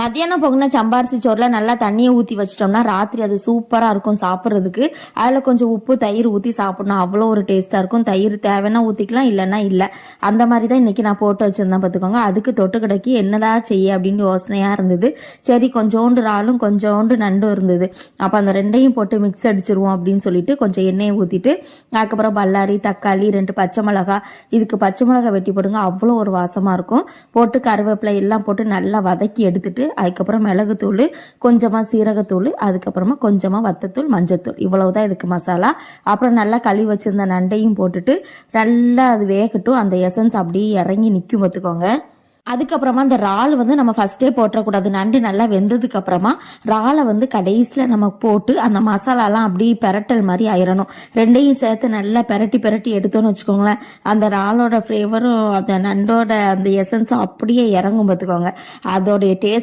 மத்தியானம் பொங்கின சம்பாரிசி சோறுல நல்லா தண்ணியை ஊற்றி வச்சிட்டோம்னா ராத்திரி அது சூப்பராக இருக்கும் சாப்பிட்றதுக்கு. அதில் கொஞ்சம் உப்பு தயிர் ஊற்றி சாப்பிடணும், அவ்வளோ ஒரு டேஸ்ட்டாக இருக்கும். தயிர் தேவைன்னா ஊற்றிக்கலாம், இல்லைன்னா இல்லை. அந்த மாதிரி தான் இன்றைக்கி நான் போட்டு வச்சுருந்தேன் பார்த்துக்கோங்க. அதுக்கு தொட்டுக்கடைக்கு என்னதான் செய்ய அப்படின்னு யோசனையாக இருந்தது. சரி, கொஞ்சோண்டு இறாலும் கொஞ்சோண்டு நண்டும் இருந்தது. அப்போ அந்த ரெண்டையும் போட்டு மிக்ஸ் அடிச்சிருவோம் அப்படின்னு சொல்லிட்டு கொஞ்சம் எண்ணெயை ஊற்றிட்டு அதுக்கப்புறம் பல்லாரி, தக்காளி, 2 பச்சை மிளகா, இதுக்கு பச்சை மிளகா வெட்டி போடுங்க, அவ்வளோ ஒரு வாசமாக இருக்கும். போட்டு கருவேப்பிலை எல்லாம் போட்டு நல்லா வதக்கி எடுத்துட்டு அதுக்கப்புறம் மிளகுத்தூள், கொஞ்சமாக சீரகத்தூள், அதுக்கப்புறமா கொஞ்சமாக வத்தத்தூள், மஞ்சத்தூள், இவ்வளவுதான் இதுக்கு மசாலா. அப்புறம் நல்லா கழுவி வச்சிருந்த நண்டையும் போட்டுட்டு நல்லா அது வேகட்டும். அந்த எசன்ஸ் அப்படியே இறங்கி நிற்கும் பார்த்துக்கோங்க. அதுக்கப்புறமா அந்த இறால் நம்ம ஃபர்ஸ்டே போட்டுறக்கூடாது. நண்டு நல்லா வெந்ததுக்கு அப்புறமா இறாலை கடைசியில் நம்ம போட்டு அந்த மசாலாலாம் அப்படியே பெரட்டல் மாதிரி ஆயிடணும். ரெண்டையும் சேர்த்து நல்லா பெரட்டி பெரட்டி எடுத்தோன்னு வச்சுக்கோங்களேன், அந்த இறாலோட ஃப்ளேவரும் அந்த நண்டோட அந்த எசன்ஸும் அப்படியே இறங்கும் பார்த்துக்கோங்க. அதோடைய டேஸ்ட்